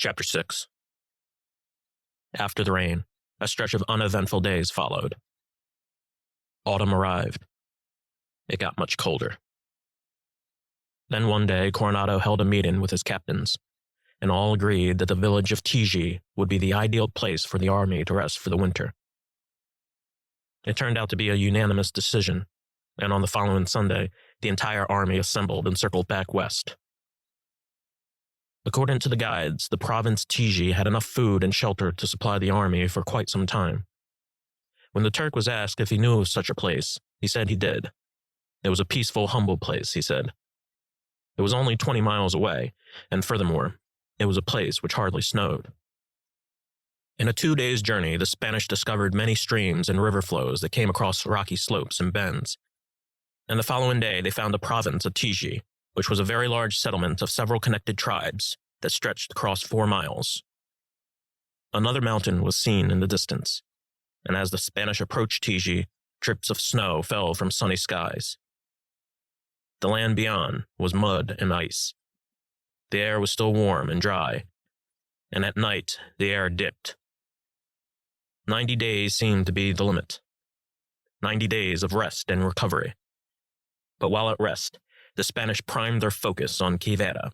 Chapter 6. After the rain, a stretch of uneventful days followed. Autumn arrived. It got much colder. Then one day, Coronado held a meeting with his captains, and all agreed that the village of Tiji would be the ideal place for the army to rest for the winter. It turned out to be a unanimous decision, and on the following Sunday, the entire army assembled and circled back west. According to the guides, the province Tiji had enough food and shelter to supply the army for quite some time. When the Turk was asked if he knew of such a place, he said he did. It was a peaceful, humble place, he said. It was only 20 miles away, and furthermore, it was a place which hardly snowed. In a 2 days' journey, the Spanish discovered many streams and river flows that came across rocky slopes and bends. And the following day, they found the province of Tiji, which was a very large settlement of several connected tribes that stretched across 4 miles. Another mountain was seen in the distance, and as the Spanish approached Tiji, drips of snow fell from sunny skies. The land beyond was mud and ice. The air was still warm and dry, and at night the air dipped. 90 days seemed to be the limit. 90 days of rest and recovery. But while at rest, the Spanish primed their focus on Quivira,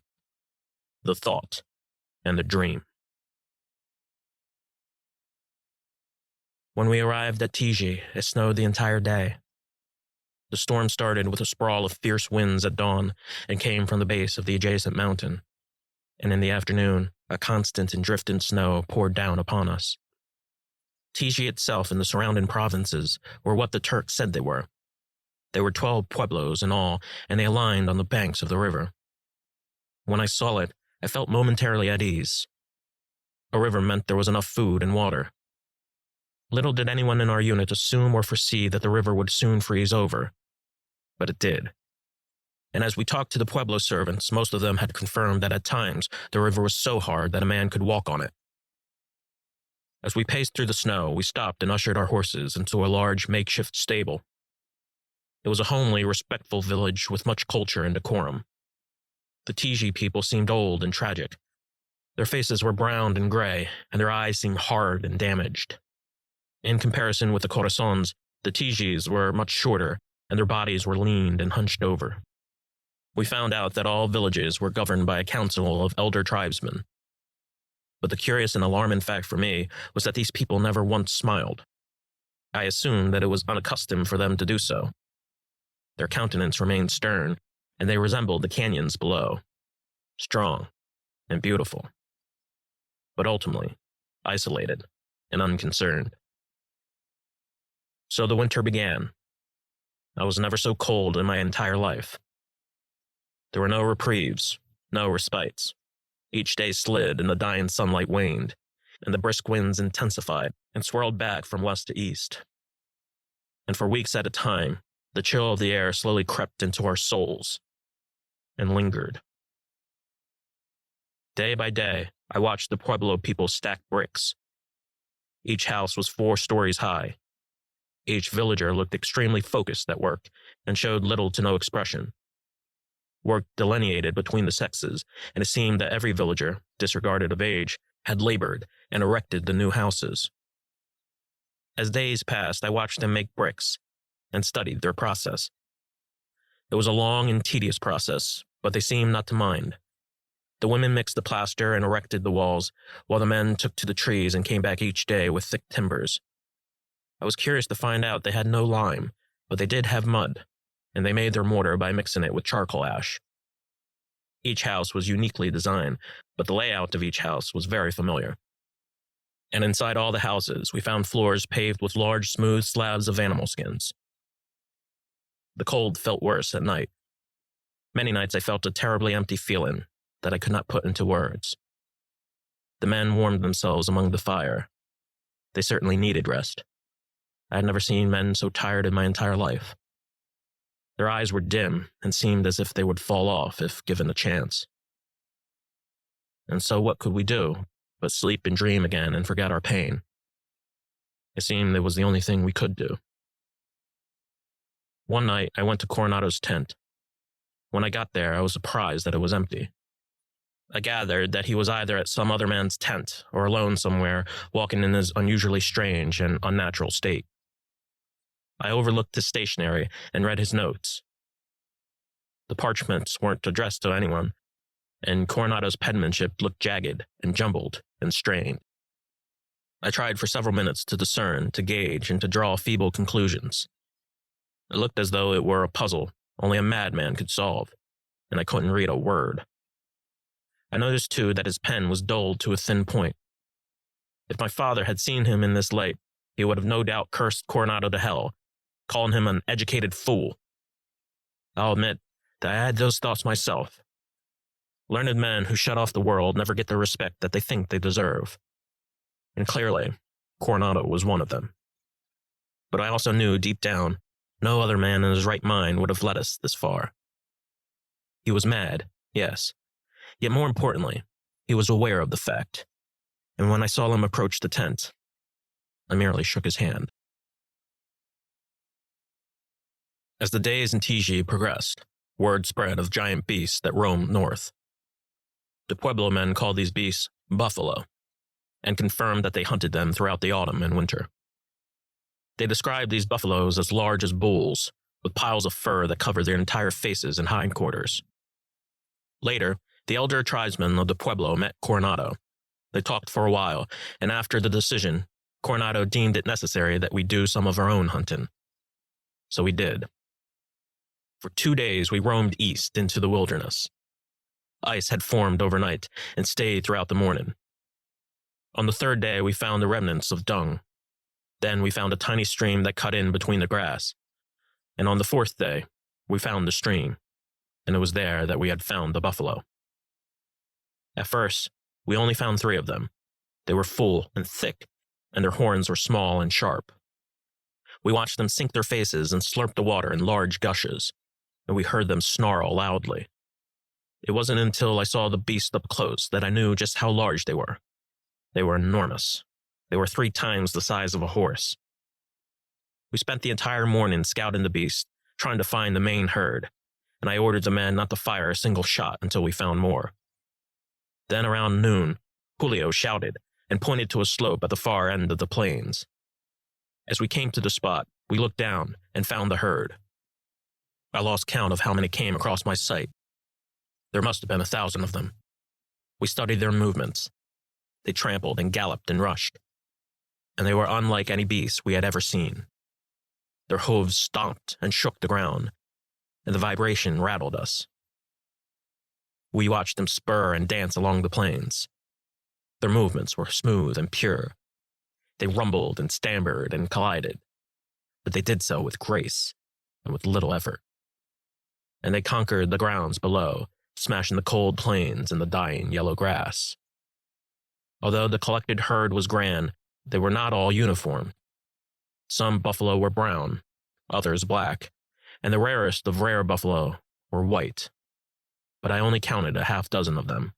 the thought, and the dream. When we arrived at Tiji, it snowed the entire day. The storm started with a sprawl of fierce winds at dawn and came from the base of the adjacent mountain, and in the afternoon, a constant and drifting snow poured down upon us. Tiji itself and the surrounding provinces were what the Turks said they were. There were 12 pueblos in all, and they aligned on the banks of the river. When I saw it, I felt momentarily at ease. A river meant there was enough food and water. Little did anyone in our unit assume or foresee that the river would soon freeze over. But it did. And as we talked to the pueblo servants, most of them had confirmed that at times the river was so hard that a man could walk on it. As we paced through the snow, we stopped and ushered our horses into a large makeshift stable. It was a homely, respectful village with much culture and decorum. The Tiji people seemed old and tragic. Their faces were browned and gray, and their eyes seemed hard and damaged. In comparison with the Corazons, the Tijis were much shorter, and their bodies were lean and hunched over. We found out that all villages were governed by a council of elder tribesmen. But the curious and alarming fact for me was that these people never once smiled. I assumed that it was unaccustomed for them to do so. Their countenance remained stern, and they resembled the canyons below, strong and beautiful, but ultimately isolated and unconcerned. So the winter began. I was never so cold in my entire life. There were no reprieves, no respites. Each day slid and the dying sunlight waned, and the brisk winds intensified and swirled back from west to east. And for weeks at a time, the chill of the air slowly crept into our souls and lingered. Day by day, I watched the Pueblo people stack bricks. Each house was 4 stories high. Each villager looked extremely focused at work and showed little to no expression. Work delineated between the sexes, and it seemed that every villager, disregarded of age, had labored and erected the new houses. As days passed, I watched them make bricks and studied their process. It was a long and tedious process, but they seemed not to mind. The women mixed the plaster and erected the walls, while the men took to the trees and came back each day with thick timbers. I was curious to find out they had no lime, but they did have mud, and they made their mortar by mixing it with charcoal ash. Each house was uniquely designed, but the layout of each house was very familiar. And inside all the houses, we found floors paved with large, smooth slabs of animal skins. The cold felt worse at night. Many nights I felt a terribly empty feeling that I could not put into words. The men warmed themselves among the fire. They certainly needed rest. I had never seen men so tired in my entire life. Their eyes were dim and seemed as if they would fall off if given a chance. And so what could we do but sleep and dream again and forget our pain? It seemed it was the only thing we could do. One night, I went to Coronado's tent. When I got there, I was surprised that it was empty. I gathered that he was either at some other man's tent or alone somewhere, walking in his unusually strange and unnatural state. I overlooked his stationery and read his notes. The parchments weren't addressed to anyone, and Coronado's penmanship looked jagged and jumbled and strained. I tried for several minutes to discern, to gauge, and to draw feeble conclusions. It looked as though it were a puzzle only a madman could solve, and I couldn't read a word. I noticed, too, that his pen was dulled to a thin point. If my father had seen him in this light, he would have no doubt cursed Coronado to hell, calling him an educated fool. I'll admit that I had those thoughts myself. Learned men who shut off the world never get the respect that they think they deserve. And clearly, Coronado was one of them. But I also knew deep down, no other man in his right mind would have led us this far. He was mad, yes. Yet more importantly, he was aware of the fact. And when I saw him approach the tent, I merely shook his hand. As the days in Tiji progressed, word spread of giant beasts that roamed north. The Pueblo men called these beasts buffalo, and confirmed that they hunted them throughout the autumn and winter. They described these buffaloes as large as bulls, with piles of fur that covered their entire faces and hindquarters. Later, the elder tribesmen of the Pueblo met Coronado. They talked for a while, and after the decision, Coronado deemed it necessary that we do some of our own hunting. So we did. For 2 days, we roamed east into the wilderness. Ice had formed overnight and stayed throughout the morning. On the third day, we found the remnants of dung. Then we found a tiny stream that cut in between the grass. And on the fourth day, we found the stream, and it was there that we had found the buffalo. At first, we only found 3 of them. They were full and thick, and their horns were small and sharp. We watched them sink their faces and slurp the water in large gushes, and we heard them snarl loudly. It wasn't until I saw the beast up close that I knew just how large they were. They were enormous. They were 3 times the size of a horse. We spent the entire morning scouting the beast, trying to find the main herd, and I ordered the men not to fire a single shot until we found more. Then around noon, Julio shouted and pointed to a slope at the far end of the plains. As we came to the spot, we looked down and found the herd. I lost count of how many came across my sight. There must have been 1,000 of them. We studied their movements. They trampled and galloped and rushed, and they were unlike any beast we had ever seen. Their hooves stomped and shook the ground, and the vibration rattled us. We watched them spur and dance along the plains. Their movements were smooth and pure. They rumbled and stammered and collided, but they did so with grace and with little effort. And they conquered the grounds below, smashing the cold plains and the dying yellow grass. Although the collected herd was grand, they were not all uniform. Some buffalo were brown, others black, and the rarest of rare buffalo were white. But I only counted 6 of them.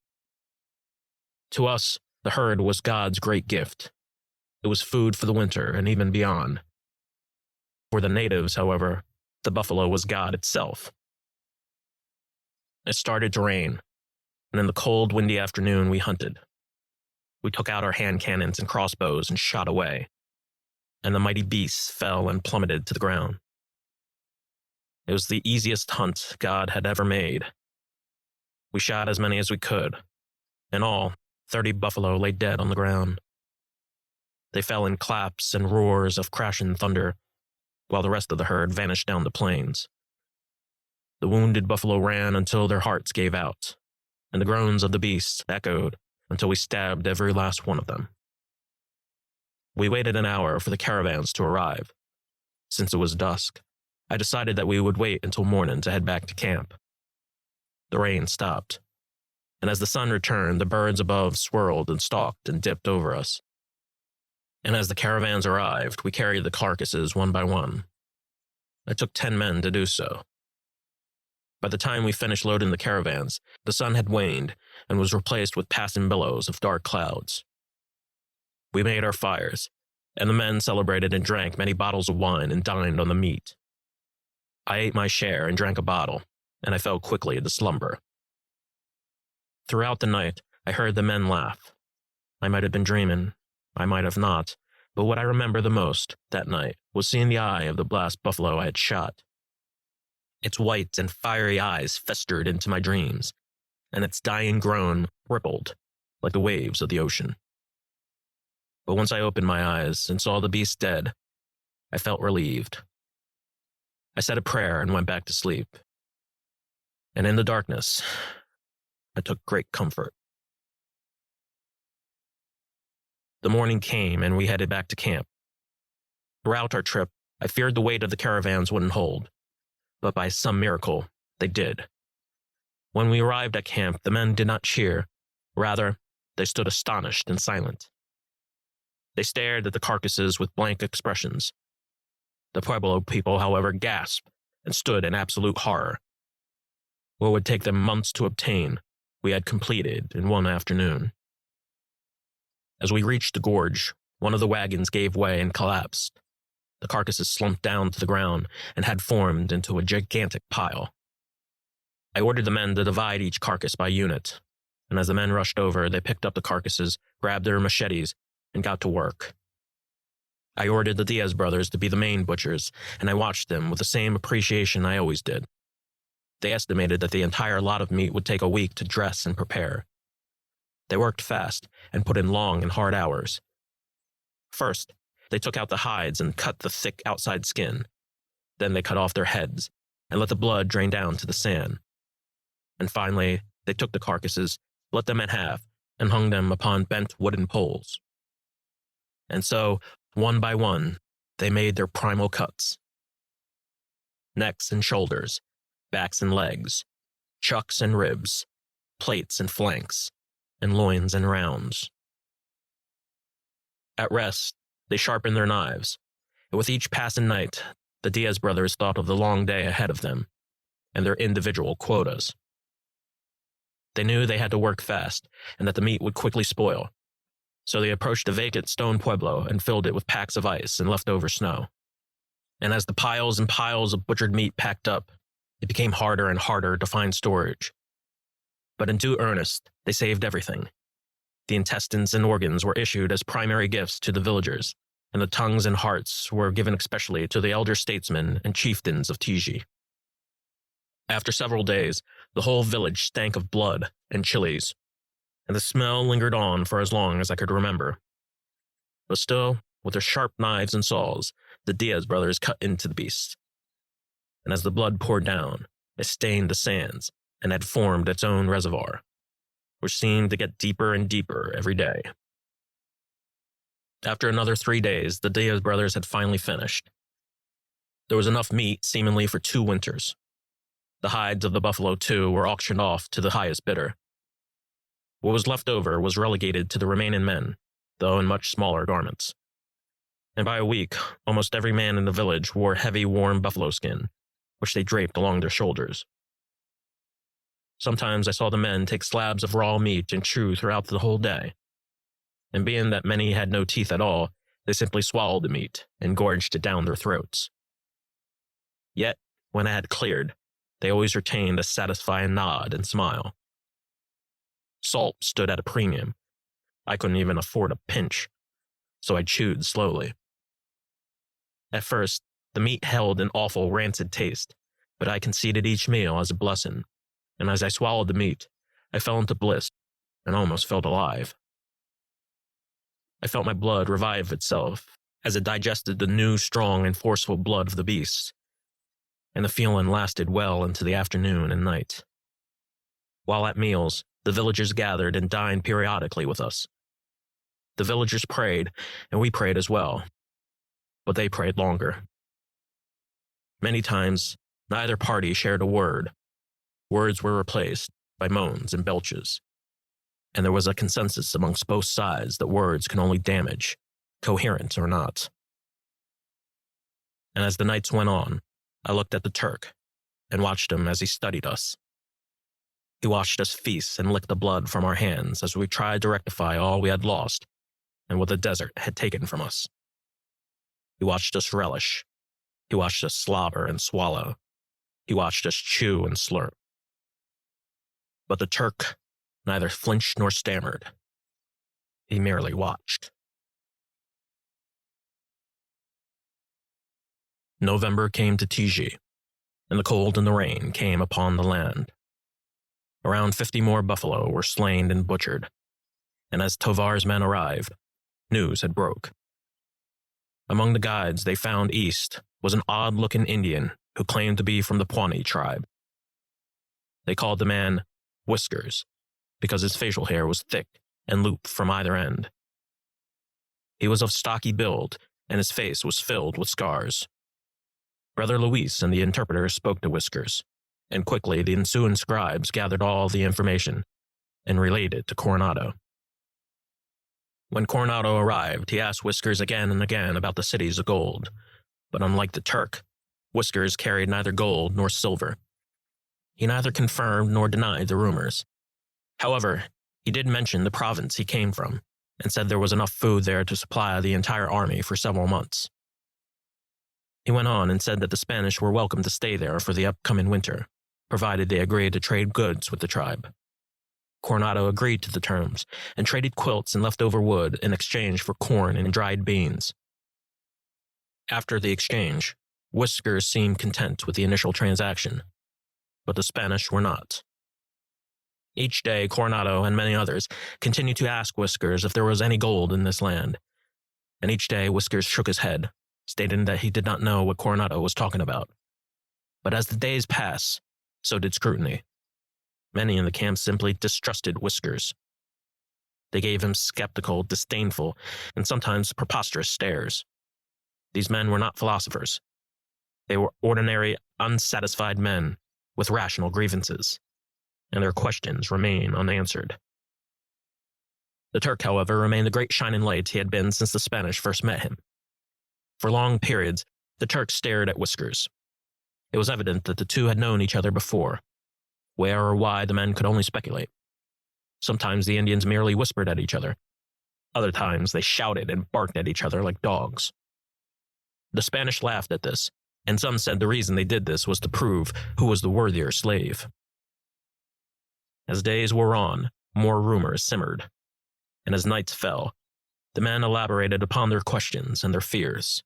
To us, the herd was God's great gift. It was food for the winter and even beyond. For the natives, however, the buffalo was God itself. It started to rain, and in the cold, windy afternoon we hunted. We took out our hand cannons and crossbows and shot away, and the mighty beasts fell and plummeted to the ground. It was the easiest hunt God had ever made. We shot as many as we could. In all, 30 buffalo lay dead on the ground. They fell in claps and roars of crashing thunder, while the rest of the herd vanished down the plains. The wounded buffalo ran until their hearts gave out, and the groans of the beasts echoed until we stabbed every last one of them. We waited an hour for the caravans to arrive. Since it was dusk, I decided that we would wait until morning to head back to camp. The rain stopped, and as the sun returned, the birds above swirled and stalked and dipped over us. And as the caravans arrived, we carried the carcasses one by one. It took 10 men to do so. By the time we finished loading the caravans, the sun had waned and was replaced with passing billows of dark clouds. We made our fires, and the men celebrated and drank many bottles of wine and dined on the meat. I ate my share and drank a bottle, and I fell quickly into slumber. Throughout the night, I heard the men laugh. I might have been dreaming, I might have not, but what I remember the most that night was seeing the eye of the last buffalo I had shot. Its white and fiery eyes festered into my dreams, and its dying groan rippled like the waves of the ocean. But once I opened my eyes and saw the beast dead, I felt relieved. I said a prayer and went back to sleep. And in the darkness, I took great comfort. The morning came and we headed back to camp. Throughout our trip, I feared the weight of the caravans wouldn't hold, but by some miracle, they did. When we arrived at camp, the men did not cheer. Rather, they stood astonished and silent. They stared at the carcasses with blank expressions. The Pueblo people, however, gasped and stood in absolute horror. What would take them months to obtain, we had completed in one afternoon. As we reached the gorge, one of the wagons gave way and collapsed. The carcasses slumped down to the ground and had formed into a gigantic pile. I ordered the men to divide each carcass by unit, and as the men rushed over, they picked up the carcasses, grabbed their machetes, and got to work. I ordered the Diaz brothers to be the main butchers, and I watched them with the same appreciation I always did. They estimated that the entire lot of meat would take a week to dress and prepare. They worked fast and put in long and hard hours. First, they took out the hides and cut the thick outside skin. Then they cut off their heads and let the blood drain down to the sand. And finally, they took the carcasses, split them in half, and hung them upon bent wooden poles. And so, one by one, they made their primal cuts. Necks and shoulders, backs and legs, chucks and ribs, plates and flanks, and loins and rounds. At rest, they sharpened their knives, and with each passing night, the Diaz brothers thought of the long day ahead of them and their individual quotas. They knew they had to work fast and that the meat would quickly spoil, so they approached a vacant stone pueblo and filled it with packs of ice and leftover snow. And as the piles and piles of butchered meat packed up, it became harder and harder to find storage. But in due earnest, they saved everything. The intestines and organs were issued as primary gifts to the villagers, and the tongues and hearts were given especially to the elder statesmen and chieftains of Tiji. After several days, the whole village stank of blood and chilies, and the smell lingered on for as long as I could remember. But still, with their sharp knives and saws, the Diaz brothers cut into the beast. And as the blood poured down, it stained the sands and had formed its own reservoir, which seemed to get deeper and deeper every day. After another 3 days, the Diaz brothers had finally finished. There was enough meat, seemingly, for 2 winters. The hides of the buffalo, too, were auctioned off to the highest bidder. What was left over was relegated to the remaining men, though in much smaller garments. And by a week, almost every man in the village wore heavy, warm buffalo skin, which they draped along their shoulders. Sometimes I saw the men take slabs of raw meat and chew throughout the whole day. And being that many had no teeth at all, they simply swallowed the meat and gorged it down their throats. Yet, when I had cleared, they always retained a satisfying nod and smile. Salt stood at a premium. I couldn't even afford a pinch, so I chewed slowly. At first, the meat held an awful rancid taste, but I conceded each meal as a blessing, and as I swallowed the meat, I fell into bliss and almost felt alive. I felt my blood revive itself as it digested the new, strong, and forceful blood of the beast, and the feeling lasted well into the afternoon and night. While at meals, the villagers gathered and dined periodically with us. The villagers prayed, and we prayed as well, but they prayed longer. Many times, neither party shared a word. Words were replaced by moans and belches, and there was a consensus amongst both sides that words can only damage, coherent or not. And as the nights went on, I looked at the Turk and watched him as he studied us. He watched us feast and lick the blood from our hands as we tried to rectify all we had lost and what the desert had taken from us. He watched us relish. He watched us slobber and swallow. He watched us chew and slurp. But the Turk neither flinched nor stammered. He merely watched. November came to Tiji, and the cold and the rain came upon the land. Around 50 more buffalo were slain and butchered, and as Tovar's men arrived, news had broke. Among the guides they found east was an odd-looking Indian who claimed to be from the Pawnee tribe. They called the man Whiskers because his facial hair was thick and looped from either end. He was of stocky build, and his face was filled with scars. Brother Luis and the interpreter spoke to Whiskers, and quickly the ensuing scribes gathered all the information and relayed it to Coronado. When Coronado arrived, he asked Whiskers again and again about the cities of gold, but unlike the Turk, Whiskers carried neither gold nor silver. He neither confirmed nor denied the rumors. However, he did mention the province he came from, and said there was enough food there to supply the entire army for several months. He went on and said that the Spanish were welcome to stay there for the upcoming winter, provided they agreed to trade goods with the tribe. Coronado agreed to the terms and traded quilts and leftover wood in exchange for corn and dried beans. After the exchange, Whiskers seemed content with the initial transaction, but the Spanish were not. Each day, Coronado and many others continued to ask Whiskers if there was any gold in this land, and each day Whiskers shook his head, stating that he did not know what Coronado was talking about. But as the days passed, so did scrutiny. Many in the camp simply distrusted Whiskers. They gave him skeptical, disdainful, and sometimes preposterous stares. These men were not philosophers. They were ordinary, unsatisfied men with rational grievances, and their questions remain unanswered. The Turk, however, remained the great shining light he had been since the Spanish first met him. For long periods, the Turk stared at Whiskers. It was evident that the two had known each other before. Where or why, the men could only speculate. Sometimes the Indians merely whispered at each other. Other times they shouted and barked at each other like dogs. The Spanish laughed at this, and some said the reason they did this was to prove who was the worthier slave. As days wore on, more rumors simmered, and as nights fell, the men elaborated upon their questions and their fears.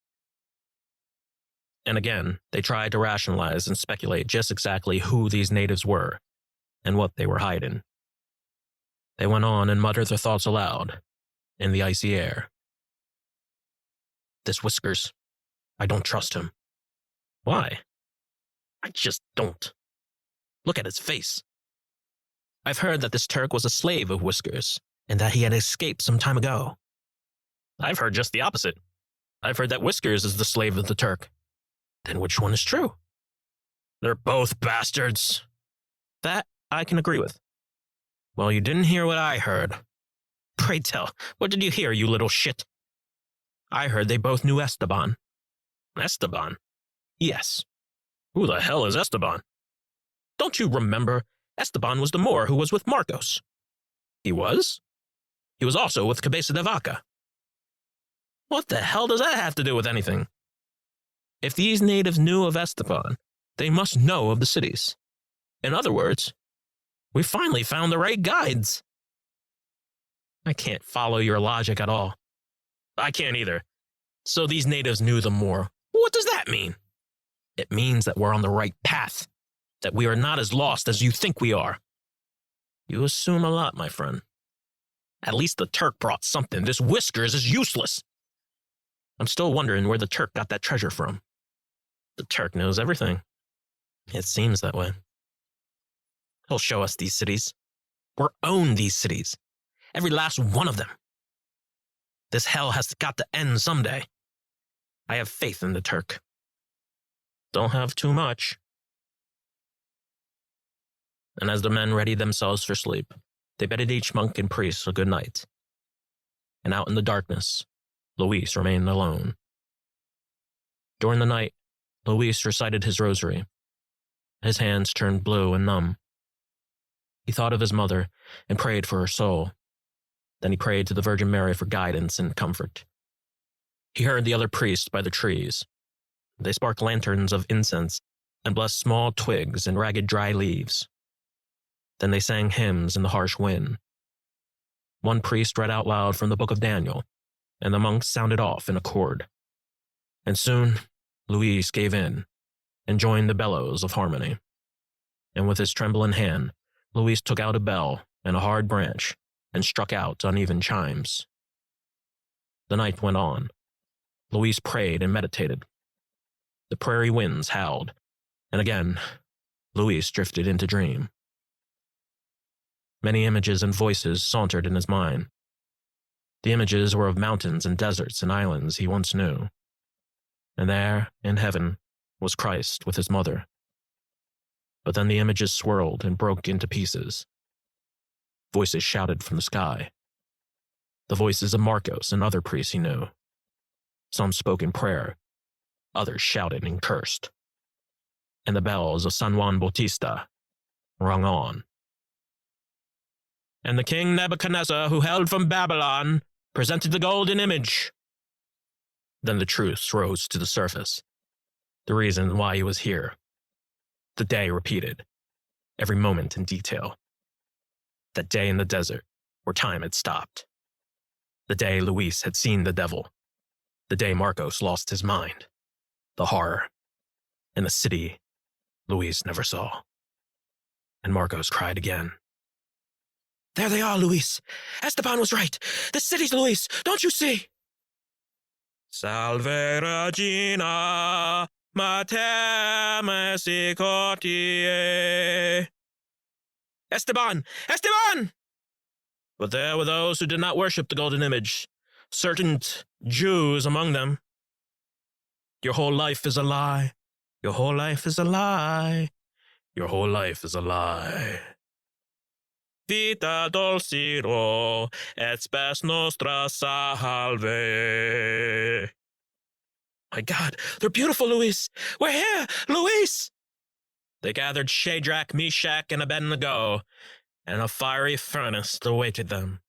And again, they tried to rationalize and speculate just exactly who these natives were and what they were hiding. They went on and muttered their thoughts aloud in the icy air. This Whiskers, I don't trust him. Why? I just don't. Look at his face. I've heard that this Turk was a slave of Whiskers and that he had escaped some time ago. I've heard just the opposite. I've heard that Whiskers is the slave of the Turk. Then which one is true? They're both bastards. That I can agree with. Well, you didn't hear what I heard. Pray tell, what did you hear, you little shit? I heard they both knew Esteban. Esteban? Yes. Who the hell is Esteban? Don't you remember? Esteban was the Moor who was with Marcos. He was? He was also with Cabeza de Vaca. What the hell does that have to do with anything? If these natives knew of Esteban, they must know of the cities. In other words, we finally found the right guides. I can't follow your logic at all. I can't either. So these natives knew them more. What does that mean? It means that we're on the right path, that we are not as lost as you think we are. You assume a lot, my friend. At least the Turk brought something. This Whiskers is useless. I'm still wondering where the Turk got that treasure from. The Turk knows everything. It seems that way. He'll show us these cities. We'll own these cities. Every last one of them. This hell has got to end someday. I have faith in the Turk. Don't have too much. And as the men readied themselves for sleep, they bade each monk and priest a good night. And out in the darkness, Luis remained alone. During the night, Luis recited his rosary. His hands turned blue and numb. He thought of his mother and prayed for her soul. Then he prayed to the Virgin Mary for guidance and comfort. He heard the other priests by the trees. They sparked lanterns of incense and blessed small twigs and ragged dry leaves. Then they sang hymns in the harsh wind. One priest read out loud from the book of Daniel, and the monks sounded off in accord. And soon, Luis gave in and joined the bellows of harmony. And with his trembling hand, Luis took out a bell and a hard branch and struck out uneven chimes. The night went on. Luis prayed and meditated. The prairie winds howled, and again, Luis drifted into dream. Many images and voices sauntered in his mind. The images were of mountains and deserts and islands he once knew. And there, in heaven, was Christ with his mother. But then the images swirled and broke into pieces. Voices shouted from the sky. The voices of Marcos and other priests he knew. Some spoke in prayer, others shouted and cursed. And the bells of San Juan Bautista rung on. And the king Nebuchadnezzar, who hailed from Babylon, presented the golden image. Then the truths rose to the surface. The reason why he was here. The day repeated, every moment in detail. That day in the desert, where time had stopped. The day Luis had seen the devil. The day Marcos lost his mind. The horror. And the city Luis never saw. And Marcos cried again. There they are, Luis. Esteban was right. The city's Luis. Don't you see? Salve Regina, Mater Misericordiae. Esteban! Esteban! But there were those who did not worship the golden image, certain Jews among them. Your whole life is a lie. Your whole life is a lie. Your whole life is a lie. Vita dulciro, et spes nostra salve. My God, they're beautiful, Luis. We're here, Luis. They gathered Shadrach, Meshach, and Abednego, and a fiery furnace awaited them.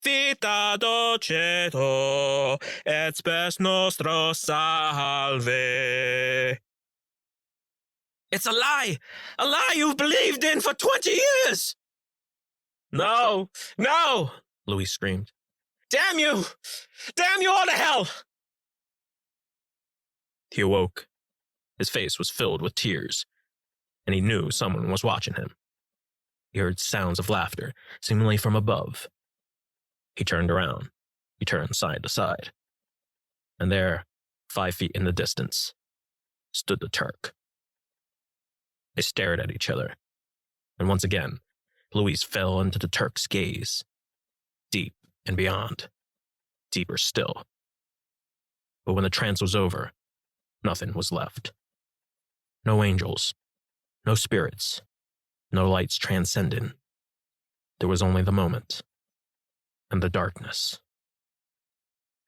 Vita dulcedo, et spes nostra salve. It's a lie you've believed in for 20 years. No, Luis screamed. Damn you all to hell. He awoke. His face was filled with tears, and he knew someone was watching him. He heard sounds of laughter, seemingly from above. He turned around. He turned side to side. And there, 5 feet in the distance, stood the Turk. They stared at each other, and once again, Luis fell into the Turk's gaze, deep and beyond, deeper still. But when the trance was over, nothing was left. No angels, no spirits, no lights transcendent. There was only the moment, and the darkness.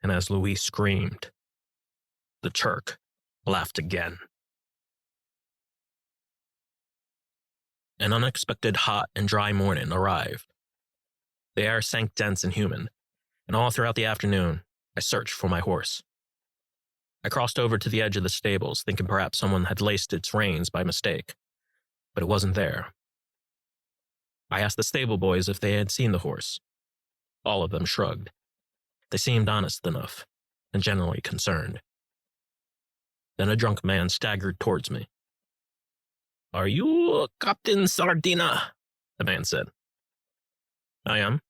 And as Luis screamed, the Turk laughed again. An unexpected hot and dry morning arrived. The air sank dense and humid, and all throughout the afternoon, I searched for my horse. I crossed over to the edge of the stables, thinking perhaps someone had laced its reins by mistake, but it wasn't there. I asked the stable boys if they had seen the horse. All of them shrugged. They seemed honest enough, and generally concerned. Then a drunk man staggered towards me. Are you Captain Sardina? The man said. I am.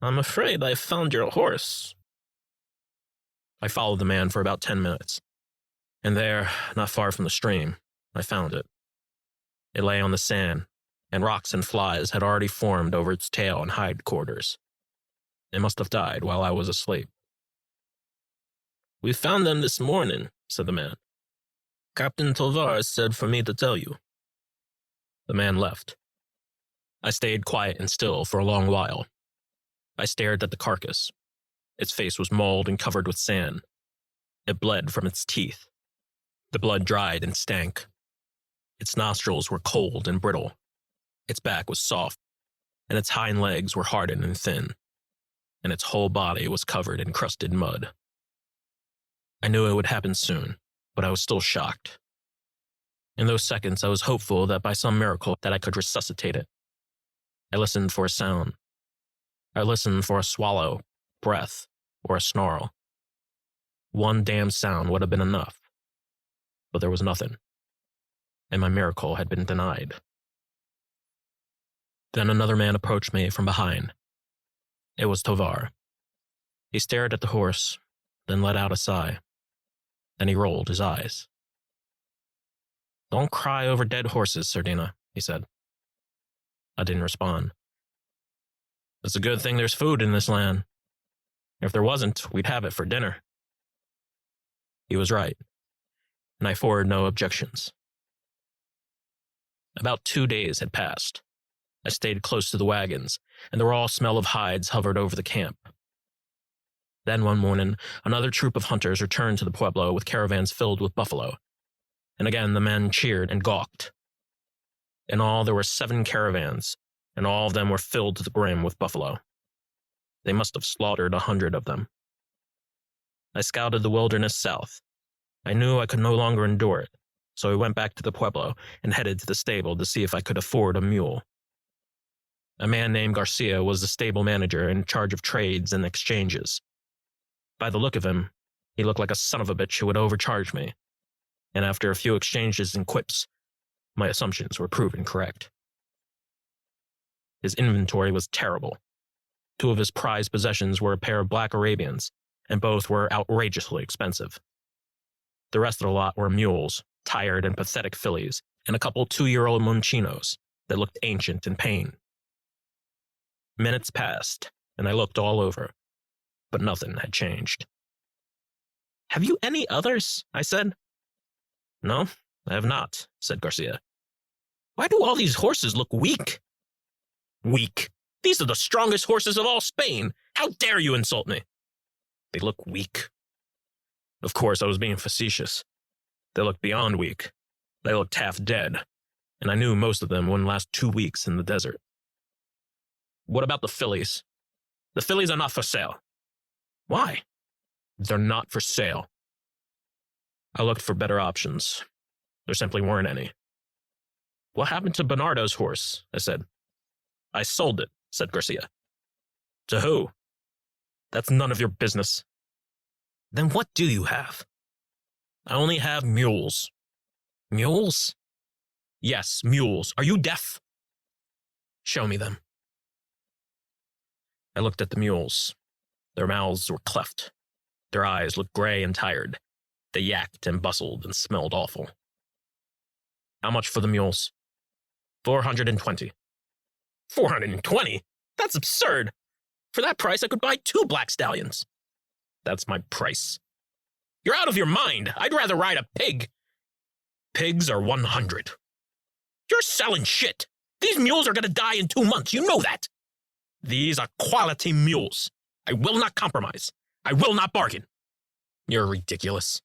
I'm afraid I found your horse. I followed the man for about 10 minutes, and there, not far from the stream, I found it. It lay on the sand, and rocks and flies had already formed over its tail and hide quarters. It must have died while I was asleep. We found them this morning, said the man. Captain Tovar said for me to tell you. The man left. I stayed quiet and still for a long while. I stared at the carcass. Its face was mauled and covered with sand. It bled from its teeth. The blood dried and stank. Its nostrils were cold and brittle. Its back was soft, and its hind legs were hardened and thin, and its whole body was covered in crusted mud. I knew it would happen soon, but I was still shocked. In those seconds, I was hopeful that by some miracle that I could resuscitate it. I listened for a sound. I listened for a swallow, breath, or a snarl. One damn sound would have been enough. But there was nothing. And my miracle had been denied. Then another man approached me from behind. It was Tovar. He stared at the horse, then let out a sigh. Then he rolled his eyes. "Don't cry over dead horses, Sardina," he said. I didn't respond. "It's a good thing there's food in this land. If there wasn't, we'd have it for dinner." He was right, and I forwarded no objections. About 2 days had passed. I stayed close to the wagons, and the raw smell of hides hovered over the camp. Then one morning, another troop of hunters returned to the pueblo with caravans filled with buffalo, and again the men cheered and gawked. In all, there were 7 caravans, and all of them were filled to the brim with buffalo. They must have slaughtered 100 of them. I scouted the wilderness south. I knew I could no longer endure it, so I went back to the pueblo and headed to the stable to see if I could afford a mule. A man named Garcia was the stable manager in charge of trades and exchanges. By the look of him, he looked like a son of a bitch who would overcharge me, and after a few exchanges and quips, my assumptions were proven correct. His inventory was terrible. 2 of his prized possessions were a pair of black Arabians, and both were outrageously expensive. The rest of the lot were mules, tired and pathetic fillies, and a couple 2-year-old Munchinos that looked ancient in pain. Minutes passed, and I looked all over, but nothing had changed. "Have you any others?" I said. "No, I have not," said Garcia. "Why do all these horses look weak?" "Weak? These are the strongest horses of all Spain. How dare you insult me?" "They look weak." Of course, I was being facetious. They looked beyond weak. They looked half dead, and I knew most of them wouldn't last 2 weeks in the desert. "What about the fillies?" "The fillies are not for sale." "Why?" "They're not for sale." I looked for better options. There simply weren't any. "What happened to Bernardo's horse?" I said. "I sold it," said Garcia. "To who?" "That's none of your business." "Then what do you have?" "I only have mules." "Mules?" "Yes, mules. Are you deaf?" "Show me them." I looked at the mules. Their mouths were cleft. Their eyes looked gray and tired. They yacked and bustled and smelled awful. "How much for the mules?" 420. 420? That's absurd. For that price, I could buy 2 black stallions. That's my price. You're out of your mind. I'd rather ride a pig. Pigs are 100. You're selling shit. These mules are going to die in 2 months. You know that. These are quality mules. I will not compromise. I will not bargain. You're ridiculous.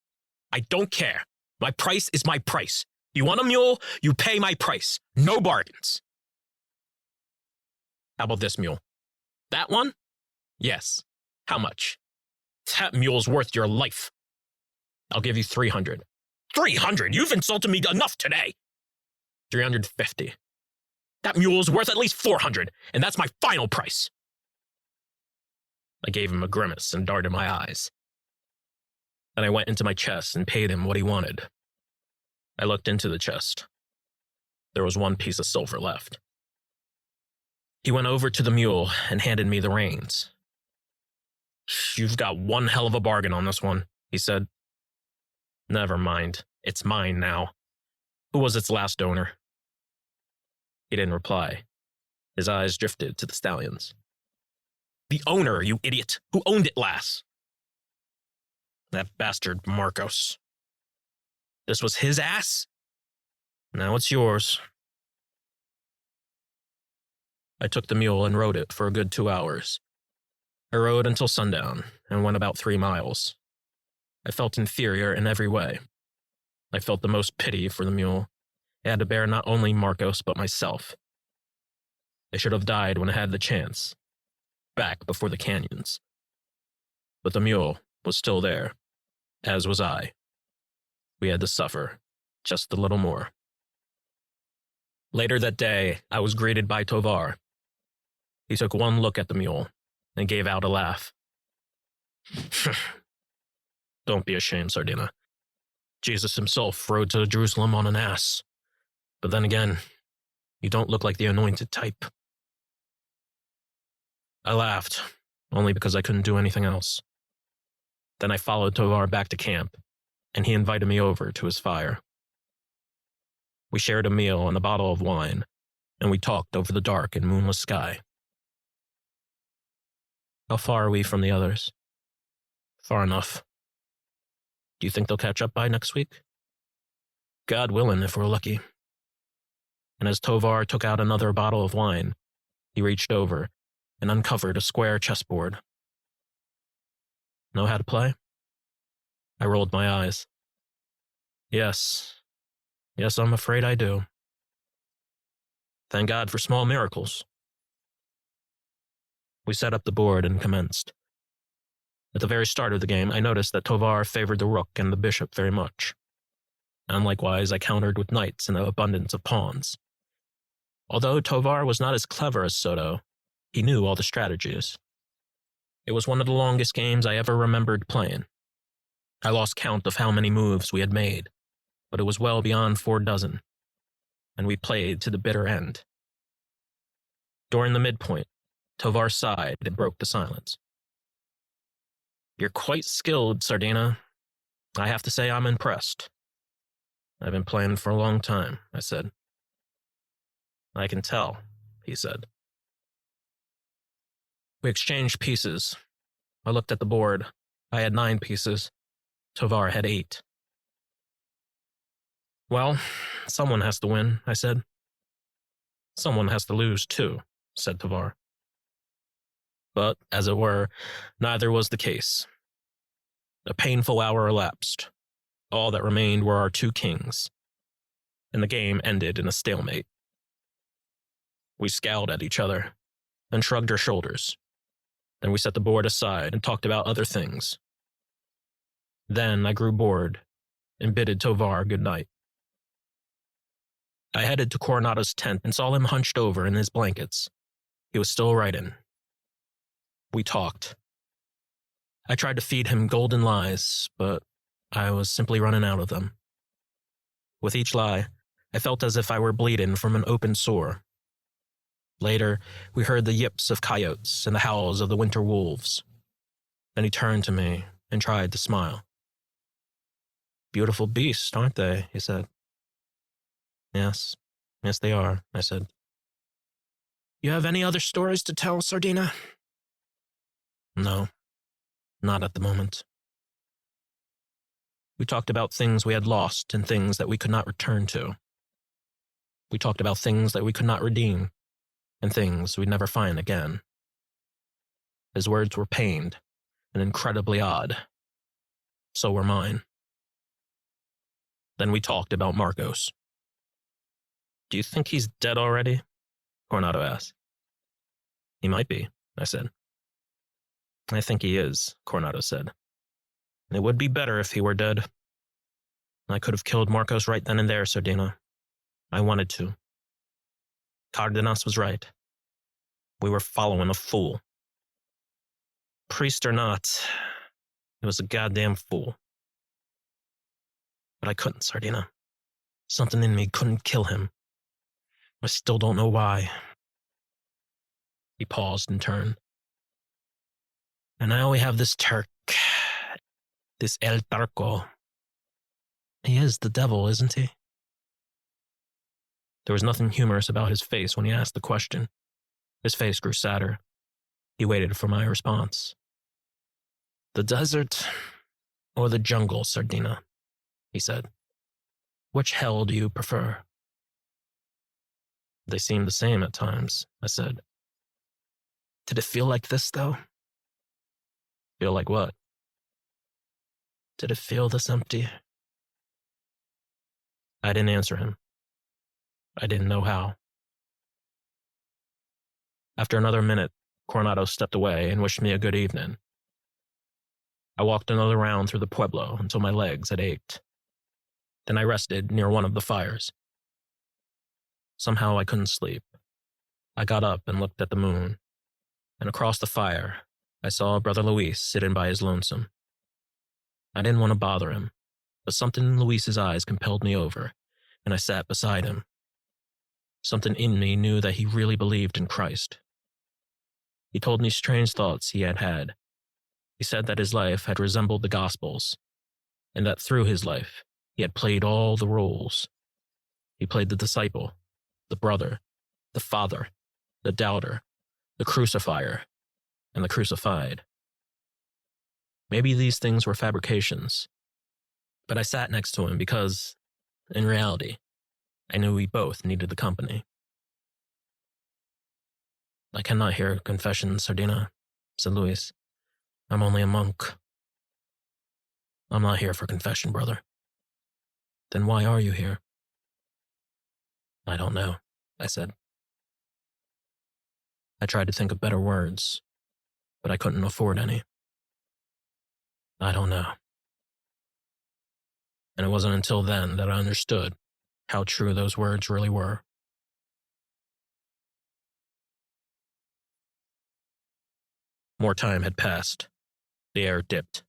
I don't care. My price is my price. You want a mule? You pay my price. No bargains. How about this mule? That one? Yes. How much? That mule's worth your life. I'll give you 300. 300? You've insulted me enough today. 350. That mule's worth at least 400, and that's my final price. I gave him a grimace and darted my eyes. Then I went into my chest and paid him what he wanted. I looked into the chest. There was 1 piece of silver left. He went over to the mule and handed me the reins. "You've got one hell of a bargain on this one," he said. "Never mind. It's mine now. Who was its last owner?" He didn't reply. His eyes drifted to the stallions. "The owner, you idiot! Who owned it last?" "That bastard Marcos." "This was his ass? Now it's yours." I took the mule and rode it for a good 2 hours. I rode until sundown and went about 3 miles. I felt inferior in every way. I felt the most pity for the mule. It had to bear not only Marcos but myself. I should have died when I had the chance, back before the canyons. But the mule was still there, as was I. We had to suffer just a little more. Later that day, I was greeted by Tovar. He took one look at the mule and gave out a laugh. Don't be ashamed, Sardina. Jesus himself rode to Jerusalem on an ass. But then again, you don't look like the anointed type. I laughed, only because I couldn't do anything else. Then I followed Tovar back to camp, and he invited me over to his fire. We shared a meal and a bottle of wine, and we talked over the dark and moonless sky. How far are we from the others? Far enough. Do you think they'll catch up by next week? God willing, if we're lucky. And as Tovar took out another bottle of wine, he reached over and uncovered a square chessboard. Know how to play? I rolled my eyes. Yes, I'm afraid I do. Thank God for small miracles. We set up the board and commenced. At the very start of the game, I noticed that Tovar favored the rook and the bishop very much. And likewise, I countered with knights and an abundance of pawns. Although Tovar was not as clever as Soto, he knew all the strategies. It was one of the longest games I ever remembered playing. I lost count of how many moves we had made, but it was well beyond 4 dozen, and we played to the bitter end. During the midpoint, Tovar sighed and broke the silence. You're quite skilled, Sardina. I have to say I'm impressed. I've been playing for a long time, I said. I can tell, he said. We exchanged pieces. I looked at the board. I had 9 pieces. Tovar had 8. Well, someone has to win, I said. Someone has to lose, too, said Tovar. But, as it were, neither was the case. A painful hour elapsed. All that remained were our 2 kings, and the game ended in a stalemate. We scowled at each other, and shrugged our shoulders. Then we set the board aside and talked about other things. Then I grew bored and bidded Tovar good night. I headed to Coronado's tent and saw him hunched over in his blankets. He was still writing. We talked. I tried to feed him golden lies, but I was simply running out of them. With each lie, I felt as if I were bleeding from an open sore. Later, we heard the yips of coyotes and the howls of the winter wolves. Then he turned to me and tried to smile. Beautiful beasts, aren't they? He said. Yes, they are, I said. You have any other stories to tell, Sardina? No, not at the moment. We talked about things we had lost and things that we could not return to. We talked about things that we could not redeem and things we'd never find again. His words were pained and incredibly odd. So were mine. Then we talked about Marcos. Do you think he's dead already? Coronado asked. He might be, I said. I think he is, Coronado said. It would be better if he were dead. I could have killed Marcos right then and there, Sardina. I wanted to. Cardenas was right. We were following a fool. Priest or not, he was a goddamn fool. But I couldn't, Sardina. Something in me couldn't kill him. I still don't know why. He paused and turned. And now we have this Turk, this El Turco. He is the devil, isn't he? There was nothing humorous about his face when he asked the question. His face grew sadder. He waited for my response. The desert or the jungle, Sardina, he said. Which hell do you prefer? They seem the same at times, I said. Did it feel like this, though? Feel like what? Did it feel this empty? I didn't answer him. I didn't know how. After another minute, Coronado stepped away and wished me a good evening. I walked another round through the pueblo until my legs had ached. Then I rested near one of the fires. Somehow I couldn't sleep. I got up and looked at the moon, and across the fire, I saw Brother Luis sitting by his lonesome. I didn't want to bother him, but something in Luis's eyes compelled me over, and I sat beside him. Something in me knew that he really believed in Christ. He told me strange thoughts he had had. He said that his life had resembled the Gospels, and that through his life he had played all the roles. He played the disciple, the brother, the father, the doubter, the crucifier, and the crucified. Maybe these things were fabrications, but I sat next to him because, in reality, I knew we both needed the company. "I cannot hear confession, Sardina," said Luis. "I'm only a monk." "I'm not here for confession, brother." "Then why are you here?" "I don't know," I said. I tried to think of better words, but I couldn't afford any. "I don't know." And it wasn't until then that I understood how true those words really were. More time had passed. The air dipped,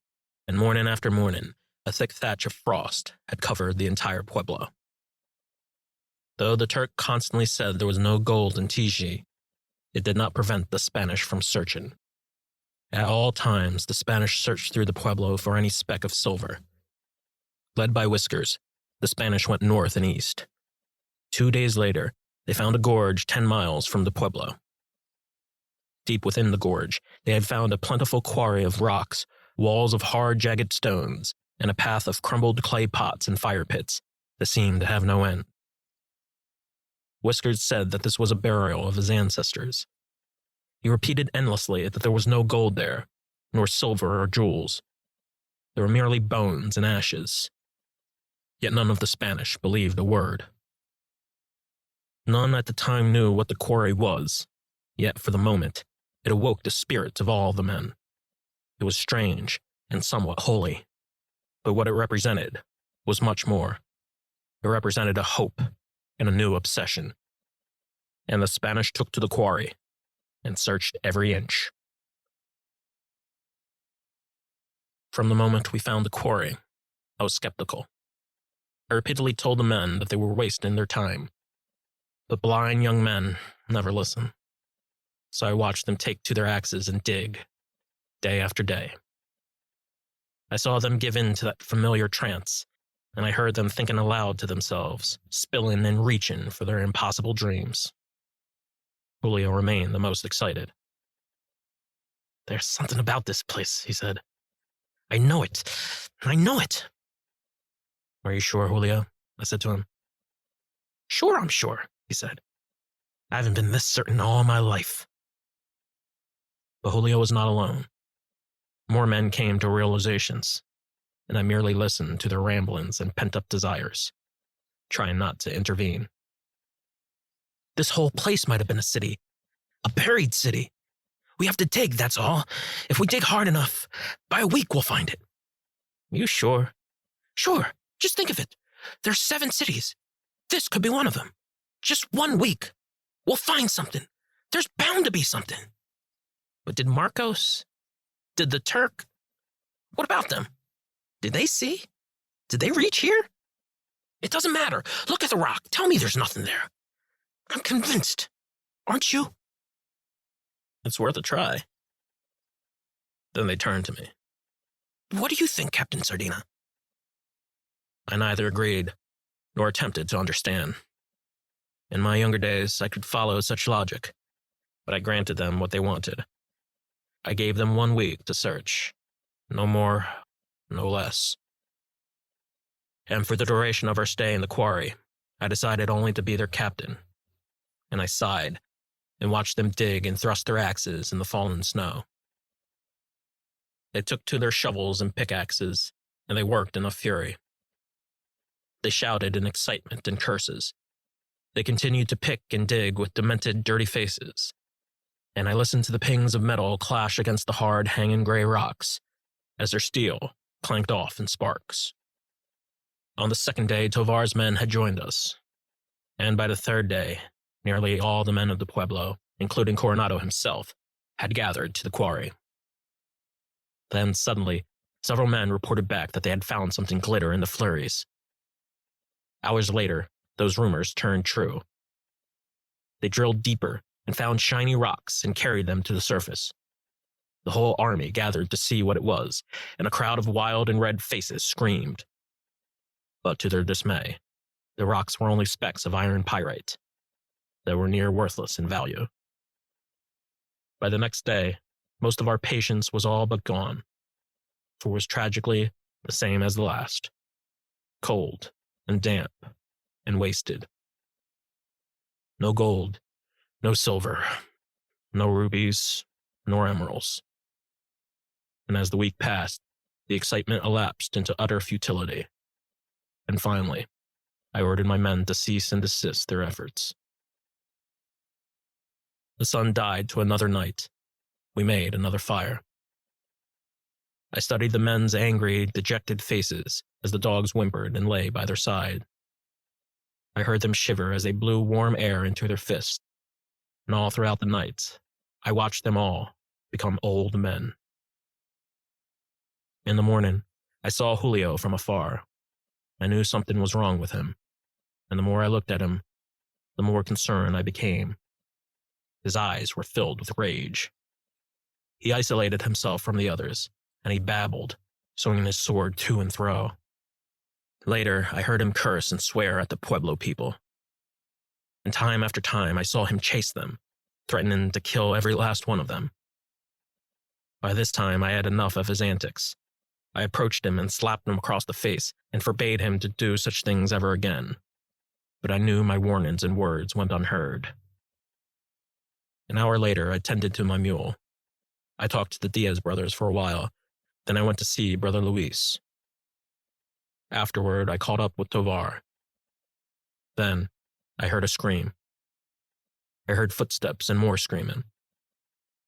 and morning after morning, a thick thatch of frost had covered the entire pueblo. Though the Turk constantly said there was no gold in Tiji, it did not prevent the Spanish from searching. At all times, the Spanish searched through the pueblo for any speck of silver. Led by Whiskers, the Spanish went north and east. 2 days later, they found a gorge 10 miles from the pueblo. Deep within the gorge, they had found a plentiful quarry of rocks, walls of hard, jagged stones, and a path of crumbled clay pots and fire pits that seemed to have no end. Whiskers said that this was a burial of his ancestors. He repeated endlessly that there was no gold there, nor silver or jewels. There were merely bones and ashes. Yet none of the Spanish believed a word. None at the time knew what the quarry was, yet for the moment, it awoke the spirits of all the men. It was strange and somewhat holy, but what it represented was much more. It represented a hope and a new obsession. And the Spanish took to the quarry and searched every inch. From the moment we found the quarry, I was skeptical. I repeatedly told the men that they were wasting their time. But blind young men never listen. So I watched them take to their axes and dig, day after day. I saw them give in to that familiar trance, and I heard them thinking aloud to themselves, spilling and reaching for their impossible dreams. Julio remained the most excited. "There's something about this place," he said. "I know it. I know it." "Are you sure, Julio?" I said to him. "Sure, I'm sure," he said. "I haven't been this certain all my life." But Julio was not alone. More men came to realizations, and I merely listened to their ramblings and pent-up desires, trying not to intervene. "This whole place might have been a city, a buried city. We have to dig, that's all. If we dig hard enough, by a week we'll find it." "You sure?" "Sure. Just think of it. There's 7 cities. This could be one of them. Just 1 week. We'll find something. There's bound to be something." "But did Marcos? Did the Turk? What about them? Did they see? Did they reach here?" "It doesn't matter. Look at the rock. Tell me there's nothing there. I'm convinced. Aren't you?" "It's worth a try." Then they turned to me. "What do you think, Captain Sardina?" I neither agreed nor attempted to understand. In my younger days, I could follow such logic, but I granted them what they wanted. I gave them 1 week to search. No more, no less. And for the duration of our stay in the quarry, I decided only to be their captain. And I sighed and watched them dig and thrust their axes in the fallen snow. They took to their shovels and pickaxes, and they worked in a fury. They shouted in excitement and curses. They continued to pick and dig with demented, dirty faces. And I listened to the pings of metal clash against the hard, hanging gray rocks as their steel clanked off in sparks. On the second day, Tovar's men had joined us. And by the third day, nearly all the men of the pueblo, including Coronado himself, had gathered to the quarry. Then, suddenly, several men reported back that they had found something glitter in the flurries. Hours later, those rumors turned true. They drilled deeper and found shiny rocks and carried them to the surface. The whole army gathered to see what it was, and a crowd of wild and red faces screamed. But to their dismay, the rocks were only specks of iron pyrite that were near worthless in value. By the next day, most of our patience was all but gone, for it was tragically the same as the last, cold and damp and wasted. No gold, no silver, no rubies, nor emeralds. And as the week passed, the excitement elapsed into utter futility. And finally, I ordered my men to cease and desist their efforts. The sun died to another night. We made another fire. I studied the men's angry, dejected faces as the dogs whimpered and lay by their side. I heard them shiver as they blew warm air into their fists, and all throughout the night, I watched them all become old men. In the morning, I saw Julio from afar. I knew something was wrong with him, and the more I looked at him, the more concerned I became. His eyes were filled with rage. He isolated himself from the others, and he babbled, swinging his sword to and fro. Later, I heard him curse and swear at the Pueblo people. And time after time, I saw him chase them, threatening to kill every last one of them. By this time, I had enough of his antics. I approached him and slapped him across the face and forbade him to do such things ever again. But I knew my warnings and words went unheard. An hour later, I tended to my mule. I talked to the Diaz brothers for a while. Then I went to see Brother Luis. Afterward, I caught up with Tovar. Then, I heard a scream. I heard footsteps and more screaming.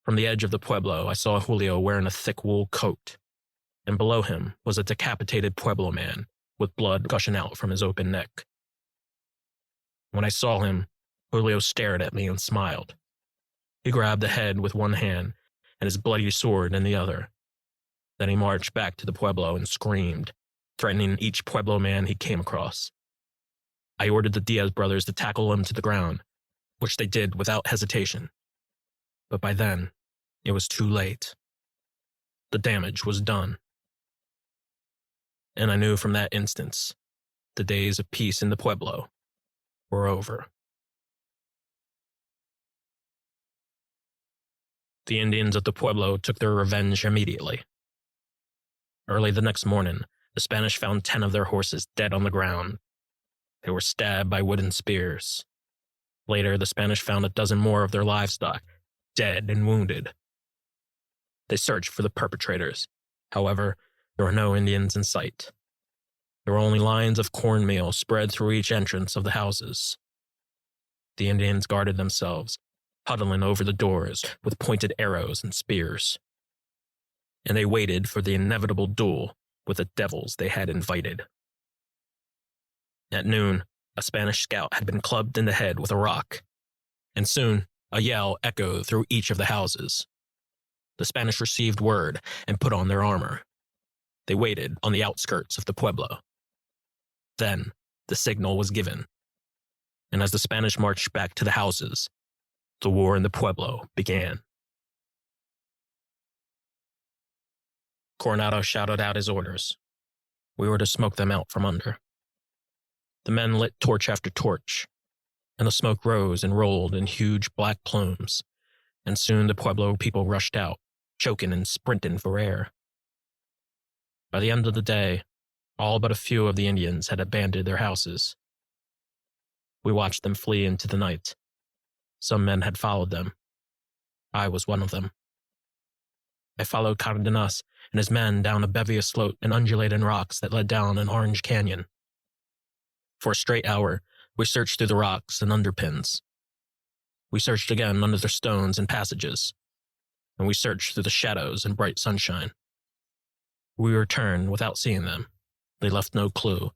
From the edge of the pueblo, I saw Julio wearing a thick wool coat, and below him was a decapitated Pueblo man with blood gushing out from his open neck. When I saw him, Julio stared at me and smiled. He grabbed the head with one hand and his bloody sword in the other. Then he marched back to the pueblo and screamed, threatening each Pueblo man he came across. I ordered the Diaz brothers to tackle him to the ground, which they did without hesitation. But by then, it was too late. The damage was done. And I knew from that instance, the days of peace in the pueblo were over. The Indians of the pueblo took their revenge immediately. Early the next morning, the Spanish found 10 of their horses dead on the ground. They were stabbed by wooden spears. Later, the Spanish found a dozen more of their livestock, dead and wounded. They searched for the perpetrators. However, there were no Indians in sight. There were only lines of cornmeal spread through each entrance of the houses. The Indians guarded themselves, huddling over the doors with pointed arrows and spears. And they waited for the inevitable duel with the devils they had invited. At noon, a Spanish scout had been clubbed in the head with a rock, and soon a yell echoed through each of the houses. The Spanish received word and put on their armor. They waited on the outskirts of the pueblo. Then the signal was given, and as the Spanish marched back to the houses, the war in the pueblo began. Coronado shouted out his orders. We were to smoke them out from under. The men lit torch after torch, and the smoke rose and rolled in huge black plumes, and soon the pueblo people rushed out, choking and sprinting for air. By the end of the day, all but a few of the Indians had abandoned their houses. We watched them flee into the night. Some men had followed them. I was one of them. I followed Cardenas and his men down a bevy of slope and undulating rocks that led down an orange canyon. For a straight hour, we searched through the rocks and underpins. We searched again under the stones and passages, and we searched through the shadows and bright sunshine. We returned without seeing them. They left no clue.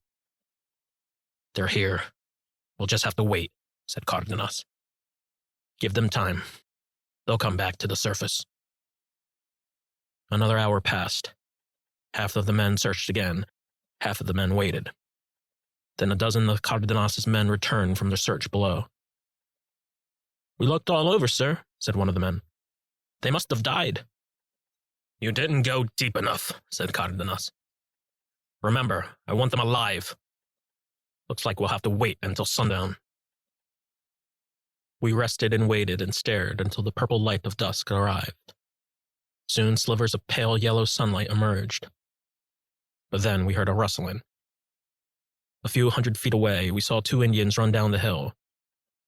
They're here, We'll just have to wait, said Cardenas. Give them time. They'll come back to the surface. Another hour passed. Half of the men searched again. Half of the men waited. Then a dozen of Cardenas's men returned from their search below. We looked all over, sir, said one of the men. They must have died. You didn't go deep enough, said Cardenas. Remember, I want them alive. Looks like we'll have to wait until sundown. We rested and waited and stared until the purple light of dusk arrived. Soon slivers of pale yellow sunlight emerged. But then we heard a rustling. A few 100 feet away, we saw 2 Indians run down the hill.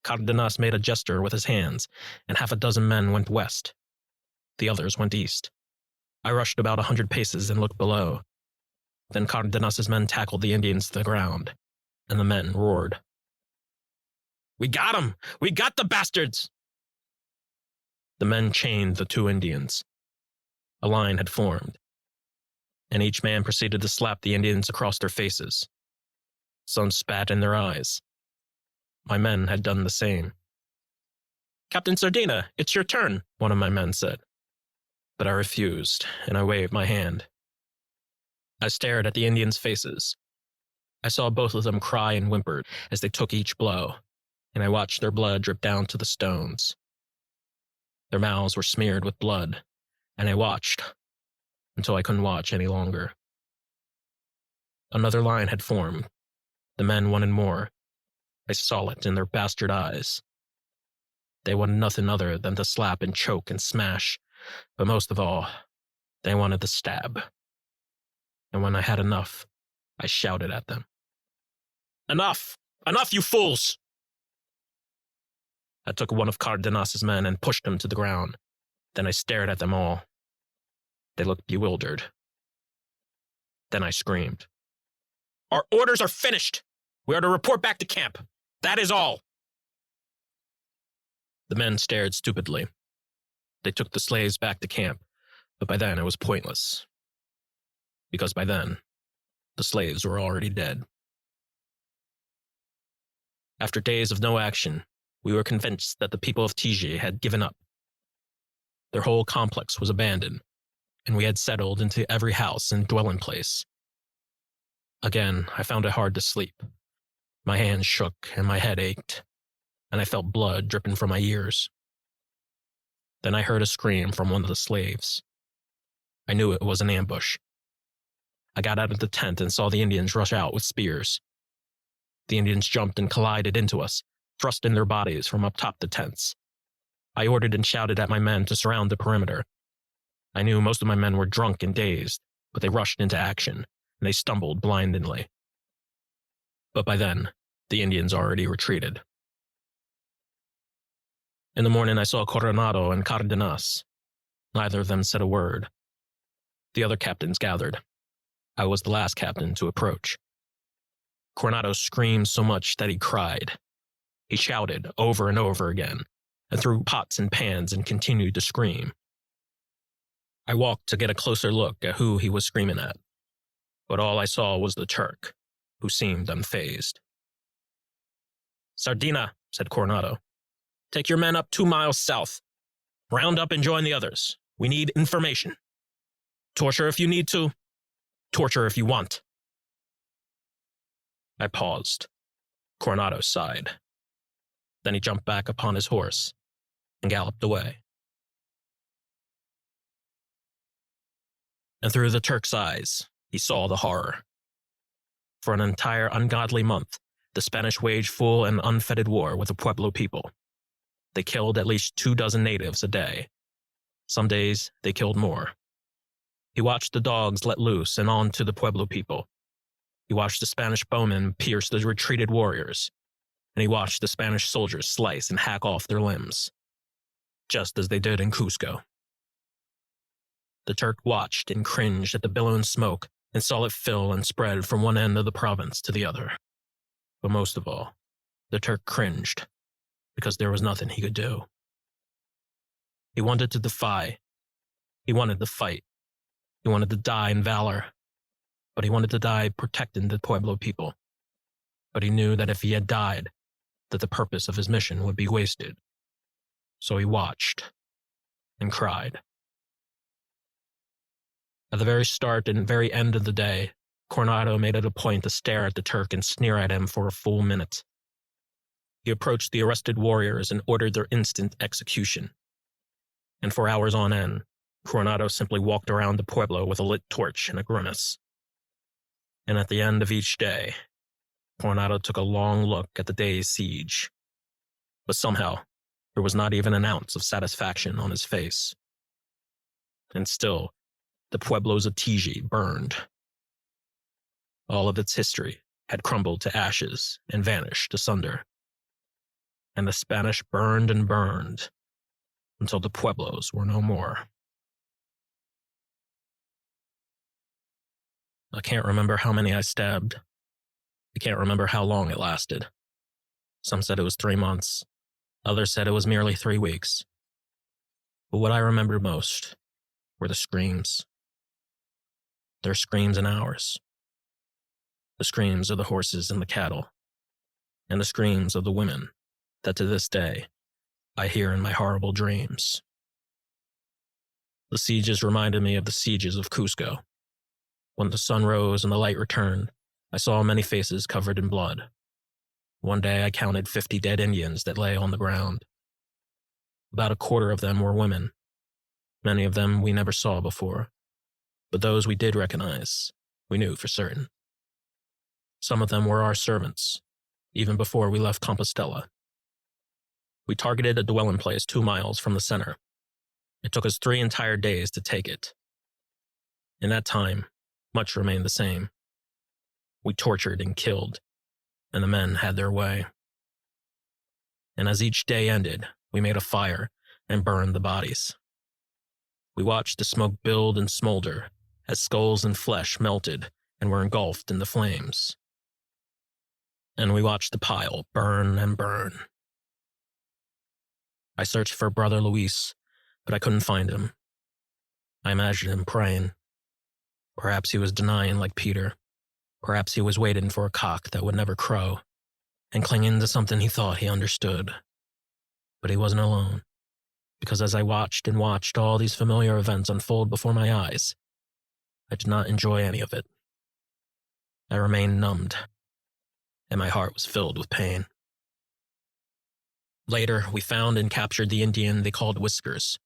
Cardenas made a gesture with his hands, and half a dozen men went west. The others went east. I rushed about 100 paces and looked below. Then Cardenas's men tackled the Indians to the ground, and the men roared. We got 'em! We got the bastards! The men chained the 2 Indians. A line had formed, and each man proceeded to slap the Indians across their faces. Some spat in their eyes. My men had done the same. Captain Sardina, it's your turn, one of my men said. But I refused, and I waved my hand. I stared at the Indians' faces. I saw both of them cry and whimper as they took each blow, and I watched their blood drip down to the stones. Their mouths were smeared with blood, and I watched until I couldn't watch any longer. Another line had formed. The men wanted more. I saw it in their bastard eyes. They wanted nothing other than to slap and choke and smash, but most of all, they wanted to stab. And when I had enough, I shouted at them. Enough! Enough, you fools! I took one of Cardenas's men and pushed him to the ground. Then I stared at them all. They looked bewildered. Then I screamed. Our orders are finished! We are to report back to camp. That is all! The men stared stupidly. They took the slaves back to camp, but by then it was pointless. Because by then, the slaves were already dead. After days of no action, we were convinced that the people of Tiji had given up. Their whole complex was abandoned, and we had settled into every house and dwelling place. Again, I found it hard to sleep. My hands shook and my head ached, and I felt blood dripping from my ears. Then I heard a scream from one of the slaves. I knew it was an ambush. I got out of the tent and saw the Indians rush out with spears. The Indians jumped and collided into us, thrusting their bodies from up top the tents. I ordered and shouted at my men to surround the perimeter. I knew most of my men were drunk and dazed, but they rushed into action, and they stumbled blindly. But by then, the Indians already retreated. In the morning, I saw Coronado and Cardenas. Neither of them said a word. The other captains gathered. I was the last captain to approach. Coronado screamed so much that he cried. He shouted over and over again, and threw pots and pans and continued to scream. I walked to get a closer look at who he was screaming at, but all I saw was the Turk, who seemed unfazed. Sardina, said Coronado, take your men up 2 miles south. Round up and join the others. We need information. Torture if you need to. Torture if you want. I paused. Coronado sighed. Then he jumped back upon his horse and galloped away. And through the Turk's eyes, he saw the horror. For an entire ungodly month, the Spanish waged full and unfettered war with the Pueblo people. They killed at least 24 natives a day. Some days, they killed more. He watched the dogs let loose and on to the Pueblo people. He watched the Spanish bowmen pierce the retreated warriors, and he watched the Spanish soldiers slice and hack off their limbs, just as they did in Cusco. The Turk watched and cringed at the billowing smoke and saw it fill and spread from one end of the province to the other. But most of all, the Turk cringed, because there was nothing he could do. He wanted to defy. He wanted to fight. He wanted to die in valor. But he wanted to die protecting the Pueblo people. But he knew that if he had died, that the purpose of his mission would be wasted. So he watched and cried. At the very start and very end of the day, Coronado made it a point to stare at the Turk and sneer at him for a full minute. He approached the arrested warriors and ordered their instant execution. And for hours on end, Coronado simply walked around the pueblo with a lit torch and a grimace. And at the end of each day, Coronado took a long look at the day's siege. But somehow, there was not even an ounce of satisfaction on his face. And still, the pueblo's Atigi burned. All of its history had crumbled to ashes and vanished asunder. And the Spanish burned and burned until the pueblos were no more. I can't remember how many I stabbed. I can't remember how long it lasted. Some said it was 3 months. Others said it was merely 3 weeks. But what I remember most were the screams. Their screams and ours. The screams of the horses and the cattle. And the screams of the women that to this day I hear in my horrible dreams. The sieges reminded me of the sieges of Cusco. When the sun rose and the light returned, I saw many faces covered in blood. One day I counted 50 dead Indians that lay on the ground. About a quarter of them were women. Many of them we never saw before, but those we did recognize, we knew for certain. Some of them were our servants, even before we left Compostela. We targeted a dwelling place 2 miles from the center. It took us 3 entire days to take it. In that time, much remained the same. We tortured and killed, and the men had their way. And as each day ended, we made a fire and burned the bodies. We watched the smoke build and smolder as skulls and flesh melted and were engulfed in the flames. And we watched the pile burn and burn. I searched for Brother Luis, but I couldn't find him. I imagined him praying. Perhaps he was denying like Peter. Perhaps he was waiting for a cock that would never crow, and clinging to something he thought he understood. But he wasn't alone, because as I watched and watched all these familiar events unfold before my eyes, I did not enjoy any of it. I remained numbed, and my heart was filled with pain. Later, we found and captured the Indian they called Whiskers.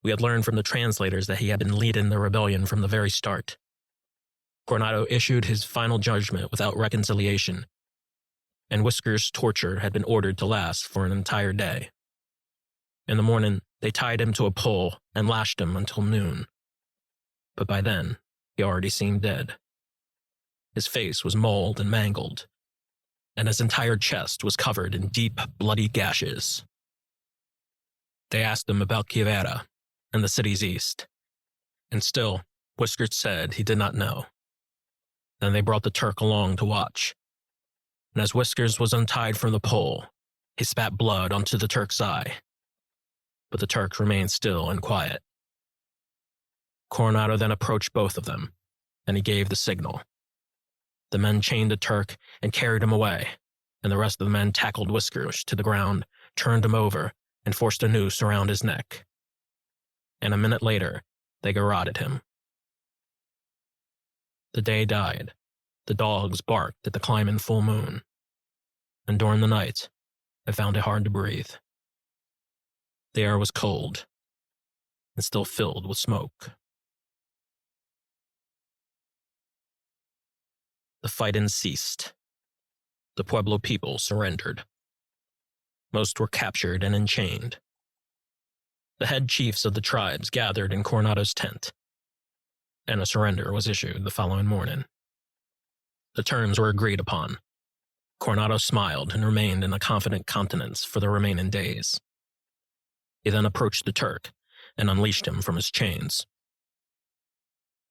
We had learned from the translators that he had been leading the rebellion from the very start. Coronado issued his final judgment without reconciliation, and Whiskers' torture had been ordered to last for an entire day. In the morning, they tied him to a pole and lashed him until noon. But by then, he already seemed dead. His face was mauled and mangled, and his entire chest was covered in deep, bloody gashes. They asked him about Quivira and the city's east, and still, Whiskers said he did not know. Then they brought the Turk along to watch, and as Whiskers was untied from the pole, he spat blood onto the Turk's eye. But the Turk remained still and quiet. Coronado then approached both of them, and he gave the signal. The men chained the Turk and carried him away, and the rest of the men tackled Whiskers to the ground, turned him over, and forced a noose around his neck. And a minute later, they garroted him. The day died. The dogs barked at the climbing full moon. And during the night, I found it hard to breathe. The air was cold and still filled with smoke. The fighting ceased. The Pueblo people surrendered. Most were captured and enchained. The head chiefs of the tribes gathered in Coronado's tent, and a surrender was issued the following morning. The terms were agreed upon. Coronado smiled and remained in a confident countenance for the remaining days. He then approached the Turk and unleashed him from his chains.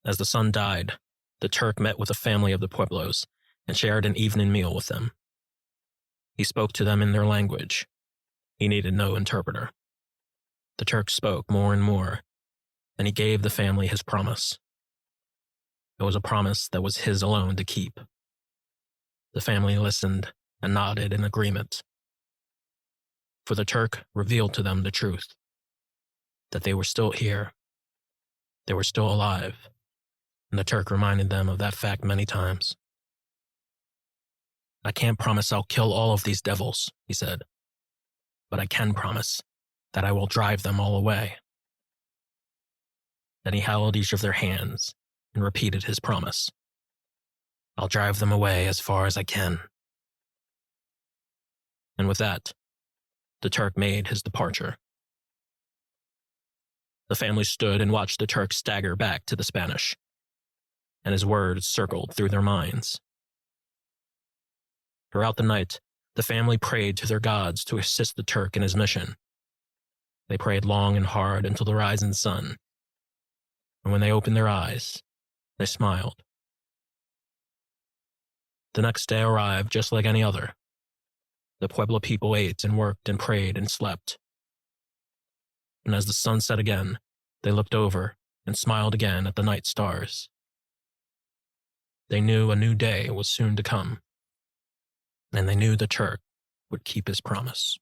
As the sun died, the Turk met with a family of the Pueblos and shared an evening meal with them. He spoke to them in their language. He needed no interpreter. The Turk spoke more and more, and he gave the family his promise. It was a promise that was his alone to keep. The family listened and nodded in agreement, For the Turk revealed to them the truth, that they were still here, they were still alive, and the Turk reminded them of that fact many times. "I can't promise I'll kill all of these devils," he said, "but I can promise that I will drive them all away." Then he held each of their hands and repeated his promise. "I'll drive them away as far as I can." And with that, the Turk made his departure. The family stood and watched the Turk stagger back to the Spanish, and his words circled through their minds. Throughout the night, the family prayed to their gods to assist the Turk in his mission. They prayed long and hard until the rising sun, and when they opened their eyes, they smiled. The next day arrived just like any other. The Pueblo people ate and worked and prayed and slept. And as the sun set again, they looked over and smiled again at the night stars. They knew a new day was soon to come, and they knew the Turk would keep his promise.